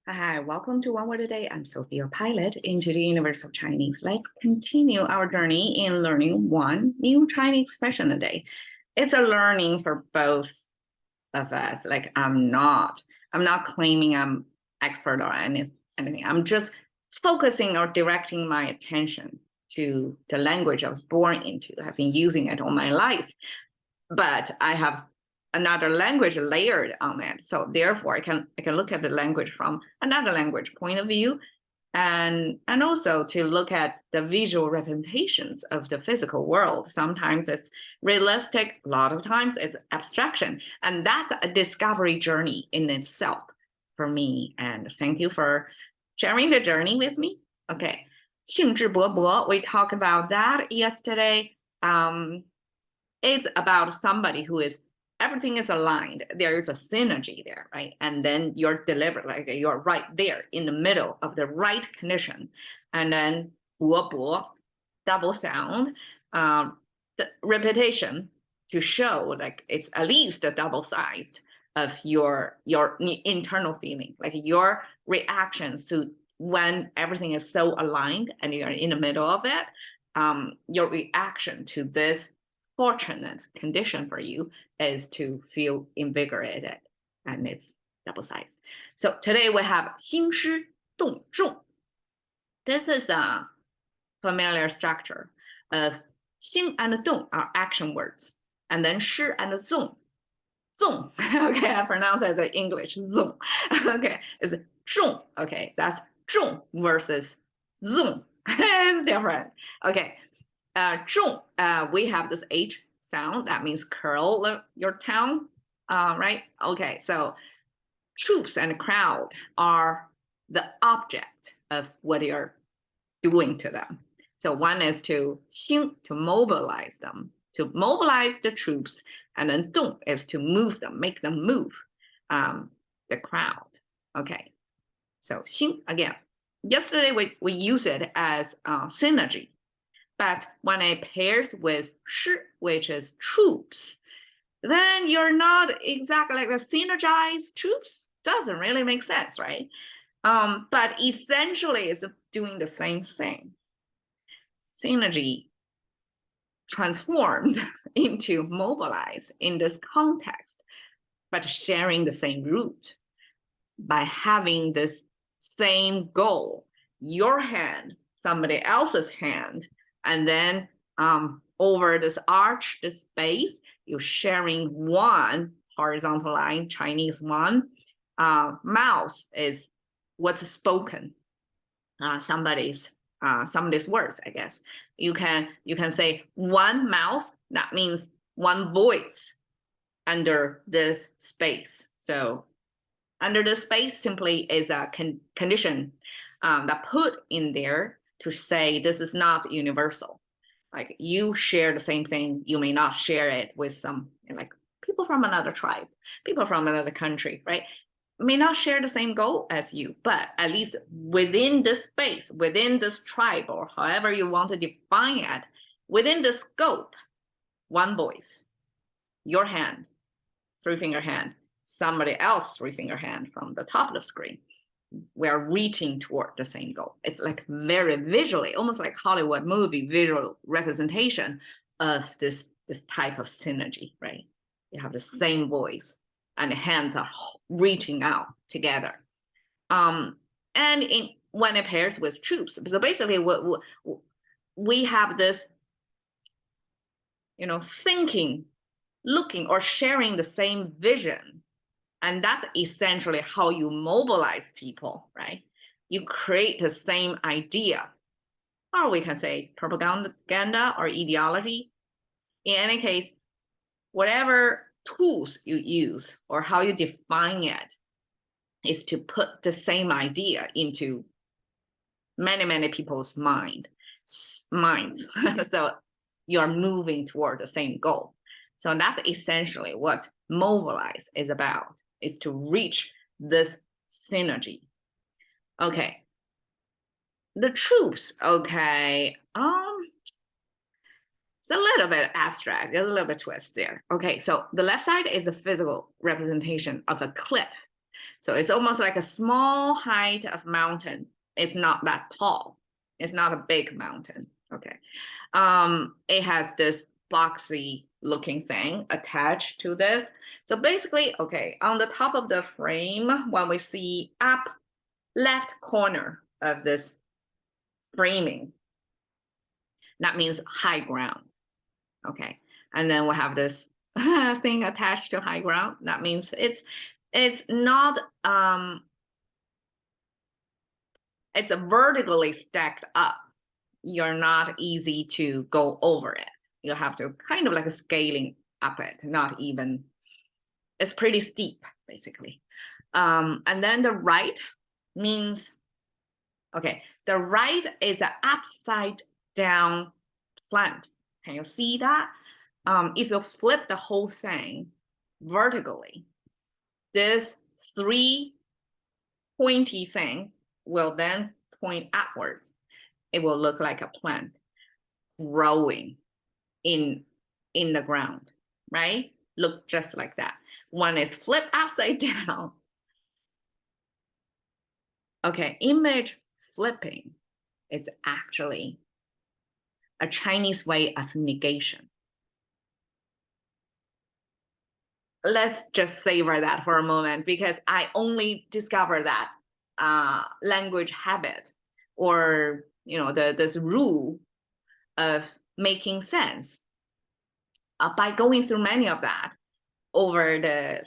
Hi, welcome to One Word a Day. I'm Sophie, your pilot into the universe of Chinese. Let's continue our journey in learning one new Chinese expression a day. It's a learning for both of us. Like I'm not claiming I'm expert or anything. I'm just focusing or directing my attention to the language I was born into. I've been using it all my life, but I have another language layered on it. So therefore I can look at the language from another language point of view, and also to look at the visual representations of the physical world. Sometimes it's realistic, a lot of times it's abstraction. And that's a discovery journey in itself for me. And thank you for sharing the journey with me. Okay. 兴致勃勃, we talked about that yesterday. It's about somebody who is, everything is aligned. There is a synergy there, right? And then you're delivered, like you're right there in the middle of the right condition. And then 勃勃, double sound, the repetition to show like it's at least a double sized of your internal feeling, like your reactions to when everything is so aligned and you're in the middle of it. Your reaction to this fortunate condition for you is to feel invigorated, and it's double-sized. So today we have 兴师动众. This is a familiar structure of 兴 and 动 are action words, and then 师 and 纵. 纵, okay, I pronounce it in English, 纵. Okay, it's 众, okay, that's 众 versus 纵. It's different. Okay. 众, we have this H sound, that means curl your tongue, right? Okay, so troops and crowd are the object of what you're doing to them. So one is to 兴, to mobilize them, to mobilize the troops, and then 动 is to move them, make them move, the crowd. Okay, so 兴, again, yesterday we used it as synergy. But when it pairs with 师, which is troops, then you're not exactly like the synergized troops. Doesn't really make sense, right? But essentially it's doing the same thing. Synergy transformed into mobilize in this context, but sharing the same root by having this same goal, your hand, somebody else's hand, and then over this arch, this space, you're sharing one horizontal line, Chinese one. Mouth is what's spoken, somebody's words, I guess. You can say one mouth, that means one voice under this space. So under the space simply is a condition that put in there to say this is not universal. Like you share the same thing, you may not share it with some, like people from another tribe, people from another country, right? May not share the same goal as you, but at least within this space, within this tribe, or however you want to define it, within the scope, one voice, your hand, three-finger hand, somebody else three-finger hand from the top of the screen. We are reaching toward the same goal. It's like very visually, almost like Hollywood movie visual representation of this type of synergy, right? You have the same voice and the hands are reaching out together. And when it pairs with troops, so basically what we have this, thinking, looking, or sharing the same vision. And that's essentially how you mobilize people, right? You create the same idea, or we can say propaganda or ideology. In any case, whatever tools you use or how you define it is to put the same idea into many people's minds. So you're moving toward the same goal. So that's essentially what mobilize is about, is to reach this synergy. Okay. The troops, okay. It's a little bit abstract. There's a little bit twist there. Okay, so the left side is the physical representation of a cliff. So it's almost like a small height of mountain. It's not that tall. It's not a big mountain. Okay. It has this boxy looking thing attached to this. So basically, okay, on the top of the frame, when we see up left corner of this framing, that means high ground. Okay. And then we have this thing attached to high ground. That means it's not it's vertically stacked up. You're not easy to go over it. You have to kind of like a scaling up it, not even, it's pretty steep, basically. And then the right means, okay, the right is an upside down plant. Can you see that? If you flip the whole thing vertically, this 3 pointy thing will then point upwards. It will look like a plant growing in the ground, right? Look just like that. One is flipped upside down. Okay, image flipping is actually a Chinese way of negation. Let's just savor that for a moment, because I only discovered that language habit, or this rule of making sense by going through many of that over the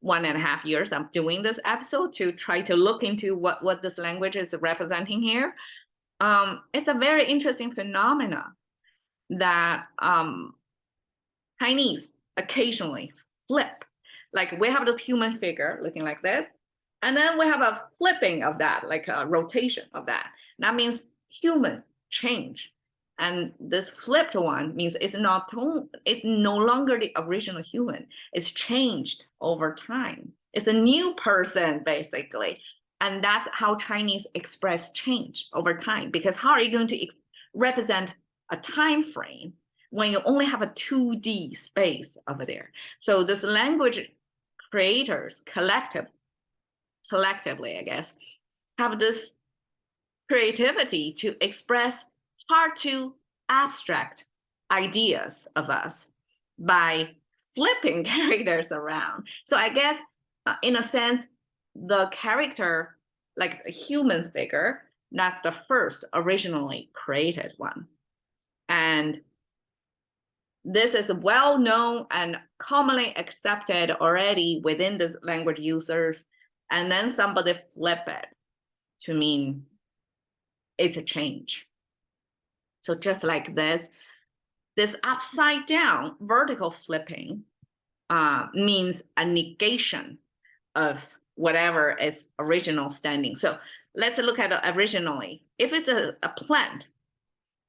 1.5 years I'm doing this episode to try to look into what this language is representing here. It's a very interesting phenomena that Chinese occasionally flip. Like we have this human figure looking like this, and then we have a flipping of that, like a rotation of that. That means human change. And this flipped one means it's no longer the original human. It's changed over time. It's a new person, basically. And that's how Chinese express change over time. Because how are you going to represent a time frame when you only have a 2D space over there? So this language creators collectively, I guess, have this creativity to express hard to abstract ideas of us by flipping characters around. So I guess in a sense, the character, like a human figure, that's the first originally created one. And this is well known and commonly accepted already within the language users. And then somebody flip it to mean it's a change. So just like this upside down vertical flipping means a negation of whatever is original standing. So let's look at it originally. If it's a plant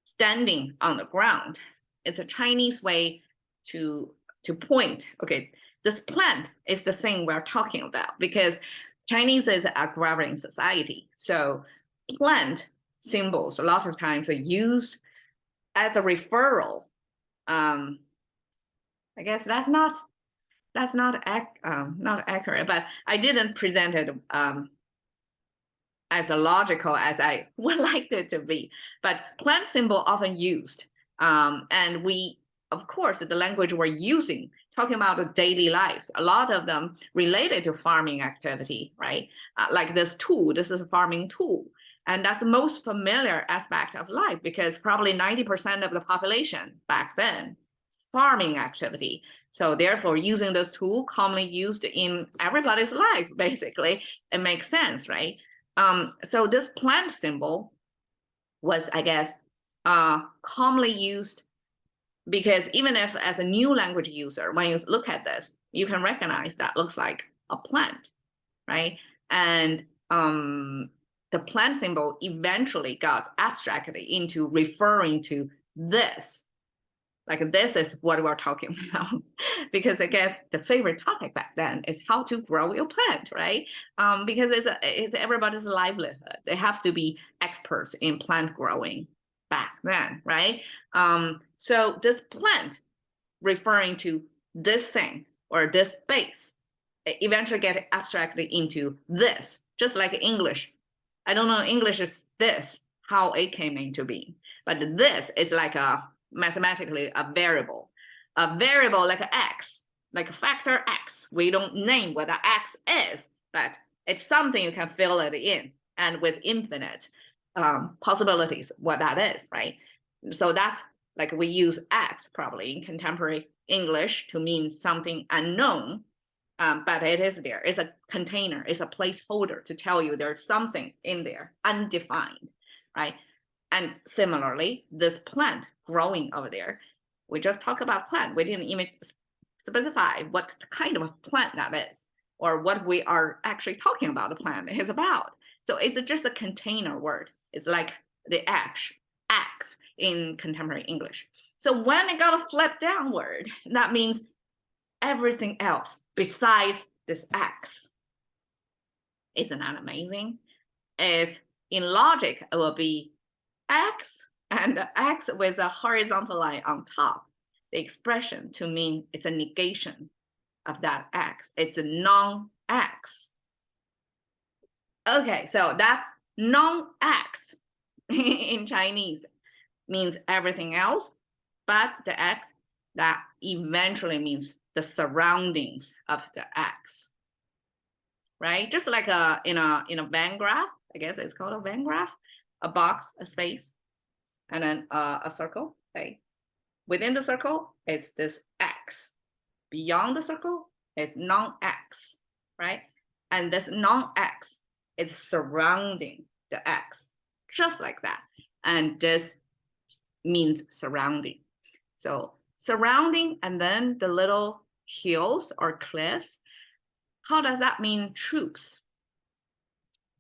standing on the ground, it's a Chinese way to point, okay, this plant is the thing we're talking about, because Chinese is an agrarian society. So plant symbols a lot of times are used as a referral. I guess that's not accurate, but I didn't present it as logical as I would like it to be. But plant symbol often used, and we, of course, the language we're using, talking about the daily lives, a lot of them related to farming activity, right? Like this tool, this is a farming tool. And that's the most familiar aspect of life, because probably 90% of the population back then, farming activity. So therefore, using this tool commonly used in everybody's life, basically, it makes sense, right? So this plant symbol was, I guess, commonly used because even if as a new language user, when you look at this, you can recognize that looks like a plant, right? And the plant symbol eventually got abstracted into referring to this. Like this is what we're talking about, because I guess the favorite topic back then is how to grow your plant, right? Because it's everybody's livelihood. They have to be experts in plant growing back then, right? So this plant referring to this thing or this space eventually get abstracted into this, just like English. I don't know, English is this, how it came into being. But this is like a mathematically a variable like an x, like a factor x. We don't name what the x is, but it's something you can fill it in, and with infinite possibilities, what that is, right? So that's like we use x probably in contemporary English to mean something unknown, but it is there. It's a container, it's a placeholder to tell you there's something in there, undefined, right? And similarly, this plant growing over there, we just talk about plant. We didn't even specify what kind of a plant that is, or what we are actually talking about the plant is about. So it's just a container word. It's like the axe in contemporary English. So when it got a flip downward, that means everything else besides this x. Isn't that amazing? Is in logic, it will be x and x with a horizontal line on top. The expression to mean it's a negation of that x. It's a non-x. Okay, so that's non-x in Chinese means everything else, but the x that eventually means the surroundings of the x, right? Just like in a Venn graph, I guess it's called a Venn graph, a box, a space, and then a circle. Okay, within the circle is this x. Beyond the circle is non-x, right? And this non-x is surrounding the x, just like that. And this means surrounding. So surrounding, and then the little hills or cliffs. How does that mean troops?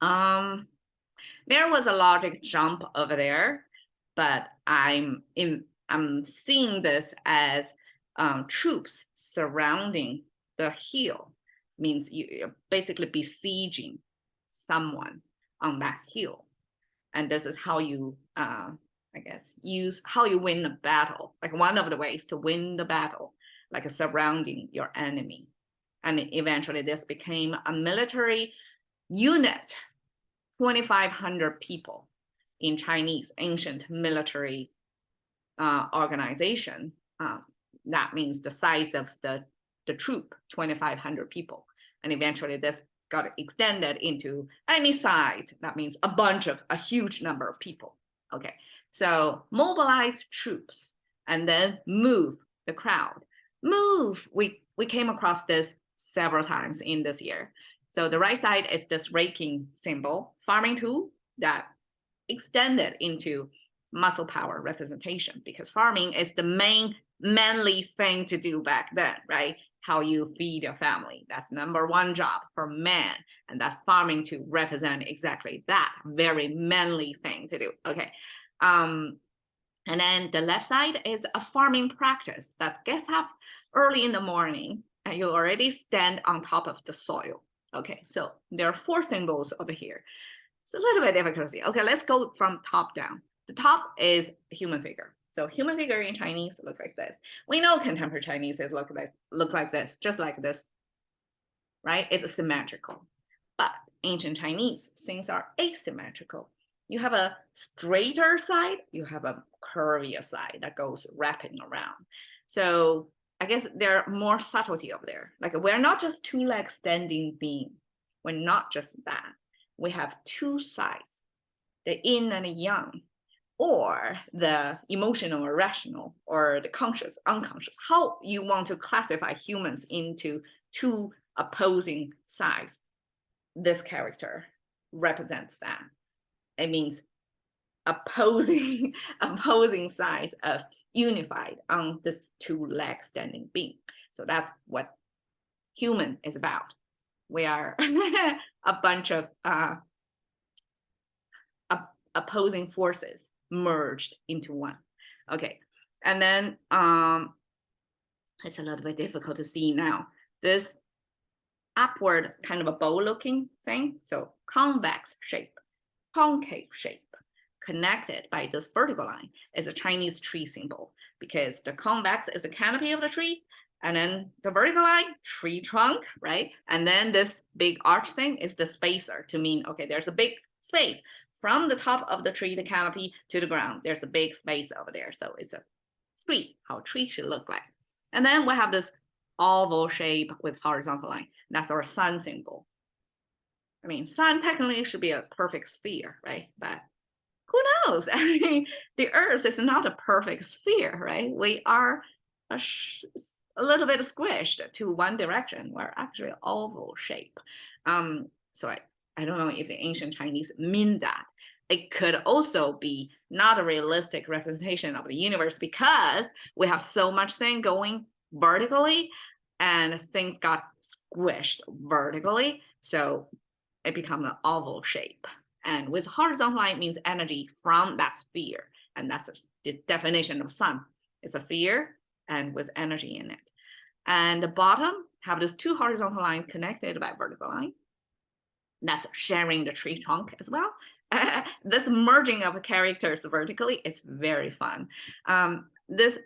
There was a logic jump over there, but I'm seeing this as troops surrounding the hill. Means you're basically besieging someone on that hill, and this is how you I guess use how you win the battle. Like one of the ways to win the battle, like surrounding your enemy. And eventually this became a military unit, 2,500 people in Chinese ancient military organization. That means the size of the troop, 2,500 people. And eventually this got extended into any size. That means a huge number of people. Okay, so mobilize troops and then move the crowd. Move, we came across this several times in this year. So the right side is this raking symbol, farming tool that extended into muscle power representation, because farming is the manly thing to do back then, right? How you feed your family. That's number one job for man. And that farming to represent exactly that very manly thing to do. Okay. And then the left side is a farming practice that gets up early in the morning and you already stand on top of the soil. Okay, so there are 4 symbols over here. It's a little bit difficult to see. Okay, let's go from top down. The top is human figure. So human figure in Chinese look like this. We know contemporary Chinese is look like this, just like this, right? It's symmetrical. But ancient Chinese, things are asymmetrical. You have a straighter side, you have a curvier side that goes wrapping around. So I guess there are more subtlety over there. Like we're not just 2-leg standing being. We're not just that. We have 2 sides, the yin and the yang, or the emotional or rational, or the conscious, unconscious. How you want to classify humans into 2 opposing sides. This character represents that. It means opposing sides of unified on this 2-leg standing being. So that's what human is about. We are a bunch of opposing forces merged into one. Okay, and then it's a little bit difficult to see now. This upward kind of a bow looking thing, so convex shape, concave shape, connected by this vertical line is a Chinese tree symbol, because the convex is the canopy of the tree, And then the vertical line, tree trunk, right? And then this big arch thing is the spacer to mean, okay, there's a big space from the top of the tree, the canopy, to the ground. There's a big space over there. So it's a tree, how a tree should look like. And then we have this oval shape with horizontal line. That's our sun symbol. I mean, sun technically should be a perfect sphere, right? But who knows? I mean, the Earth is not a perfect sphere, right? We are a little bit squished to one direction. We're actually oval shape. So I don't know if the ancient Chinese mean that. It could also be not a realistic representation of the universe because we have so much thing going vertically and things got squished vertically. So it becomes an oval shape. And with horizontal line means energy from that sphere. And that's the definition of sun. It's a sphere and with energy in it. And the bottom have these two horizontal lines connected by vertical line. That's sharing the tree trunk as well. This merging of characters vertically is very fun. This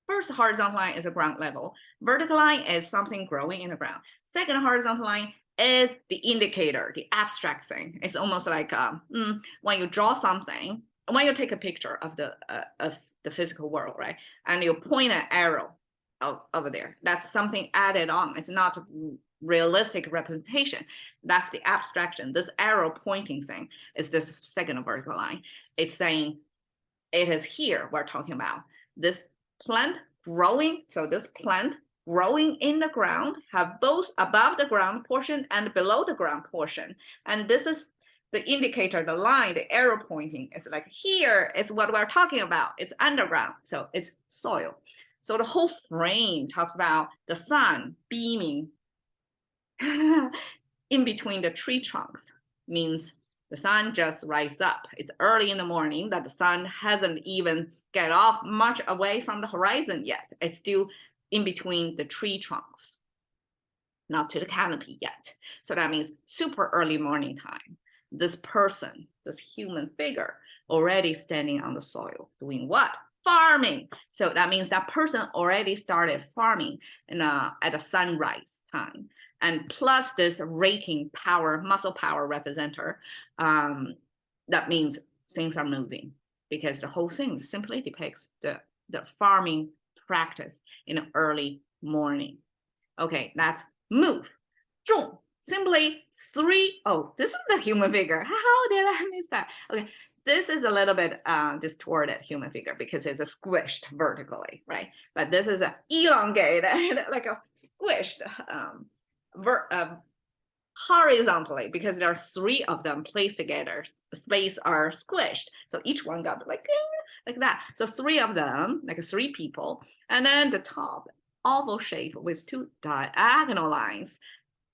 first horizontal line is a ground level. Vertical line is something growing in the ground. Second horizontal line is the indicator, the abstract thing. It's almost like when you draw something, when you take a picture of the physical world, right? And you point an arrow over there. That's something added on. It's not a realistic representation. That's the abstraction. This arrow pointing thing is this second vertical line. It's saying it is here we're talking about. This plant growing, so this plant growing in the ground have both above the ground portion and below the ground portion. And this is the indicator, the line, the arrow pointing is like here is what we're talking about. It's underground, so it's soil. So the whole frame talks about the sun beaming in between the tree trunks, means the sun just rises up. It's early in the morning that the sun hasn't even get off much away from the horizon yet. It's still in between the tree trunks, not to the canopy yet. So that means super early morning time. This person, this human figure, already standing on the soil, doing what? Farming. So that means that person already started farming at the sunrise time. And plus this raking power, muscle power representer, that means things are moving because the whole thing simply depicts the farming practice in the early morning. Okay, that's move. 种, simply three. Oh, this is the human figure. How did I miss that? Okay, this is a little bit distorted human figure because it's a squished vertically, right? But this is a elongated, like a squished horizontally because there are three of them placed together. Space are squished, so each one got like that. So three of them, like three people, and then the top oval shape with two diagonal lines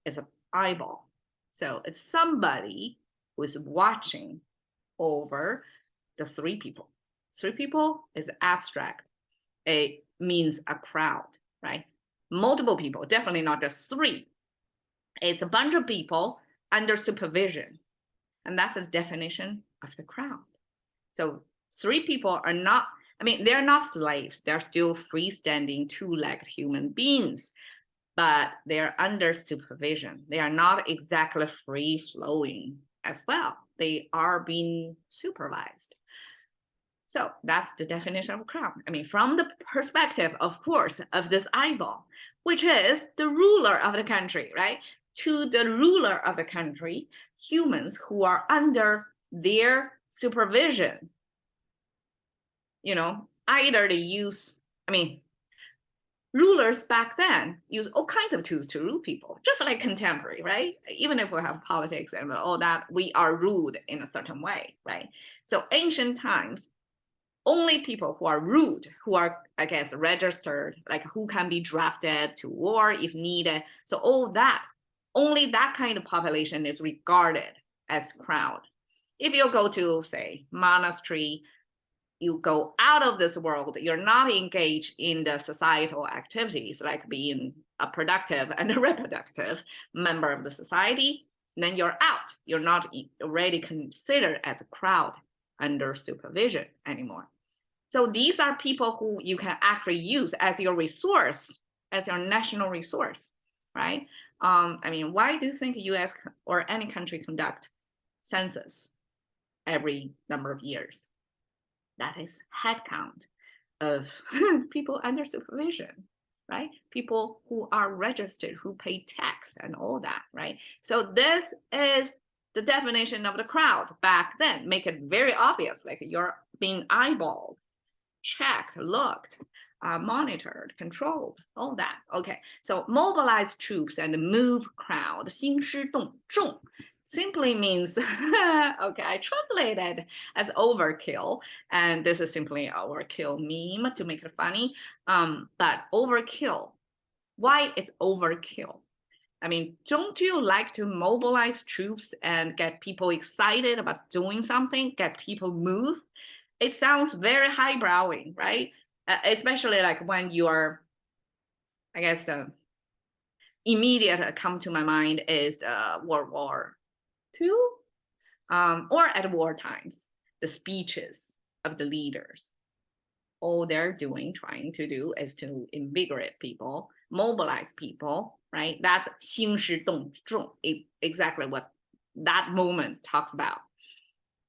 is an eyeball. So it's somebody who is watching over the three people. Three people is abstract. It means a crowd, right? Multiple people, definitely not just three. It's a bunch of people under supervision. And that's the definition of the crowd. So three people are not, I mean, they're not slaves. They're still freestanding two-legged human beings, but they're under supervision. They are not exactly free-flowing as well. They are being supervised. So that's the definition of a crowd. I mean, from the perspective, of course, of this eyeball, which is the ruler of the country, right? To the ruler of the country, humans who are under their supervision, you know, either they use, I mean, rulers back then use all kinds of tools to rule people, just like contemporary, right? Even if we have politics and all that, we are ruled in a certain way, right? So ancient times, only people who are ruled, who are, I guess, registered, like who can be drafted to war if needed. So all that, only that kind of population is regarded as crowd. If you go to, say, monastery, you go out of this world, you're not engaged in the societal activities like being a productive and a reproductive member of the society, then you're out. You're not already considered as a crowd under supervision anymore. So these are people who you can actually use as your resource as your national resource, right? I mean, why do you think US or any country conduct census every number of years? That is headcount of people under supervision, right? People who are registered, who pay tax and all that, right? So this is the definition of the crowd back then. Make it very obvious, like you're being eyeballed, checked, looked, monitored, controlled, all that. Okay, so mobilize troops and move crowd, 兴师动众 simply means, okay, I translated as overkill, and this is simply overkill meme to make it funny. But overkill, why is overkill? I mean, don't you like to mobilize troops and get people excited about doing something, get people move? It sounds very highbrowing, right? Especially like when you are, I guess the immediate come to my mind is World War II, or at war times, the speeches of the leaders. All they're doing, trying to do, is to invigorate people, mobilize people, right? That's 兴师动众, exactly what that moment talks about.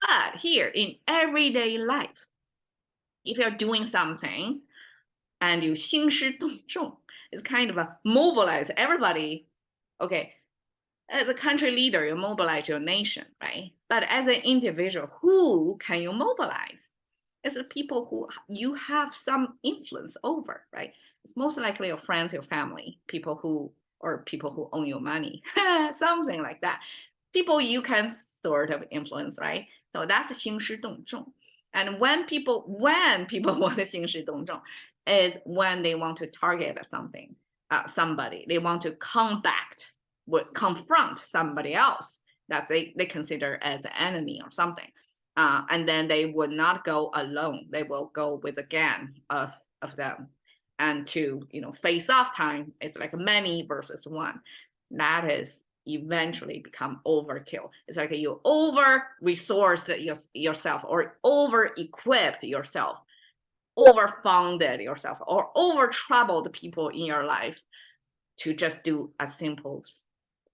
But here in everyday life, if you're doing something and you 兴师动众, it's kind of a mobilize everybody. Okay, as a country leader, you mobilize your nation, right? But as an individual, who can you mobilize? It's the people who you have some influence over, right? It's most likely your friends, your family, people who own your money, something like that. People you can sort of influence, right? So that's 兴师动众. And when people want to 兴师动众 is when they want to target something, somebody. They want to confront somebody else that they consider as an enemy or something. And then they would not go alone. They will go with a gang of them. And to face off time is like many versus one. That is eventually become overkill. It's like you over-resourced yourself, or over-equipped yourself, overfunded yourself, or over-troubled people in your life to just do a simple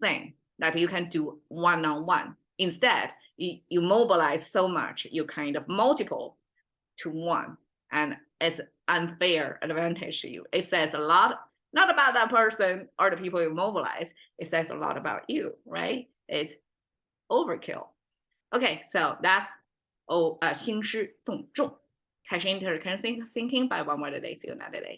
thing that you can do one-on-one. Instead, you mobilize so much, you kind of multiple to one, and it's unfair advantage to you. It says a lot, not about that person or the people you mobilize, it says a lot about you, right? It's overkill. Okay, so that's 兴师动众. Cash into currency thinking by one word a day. See you another day.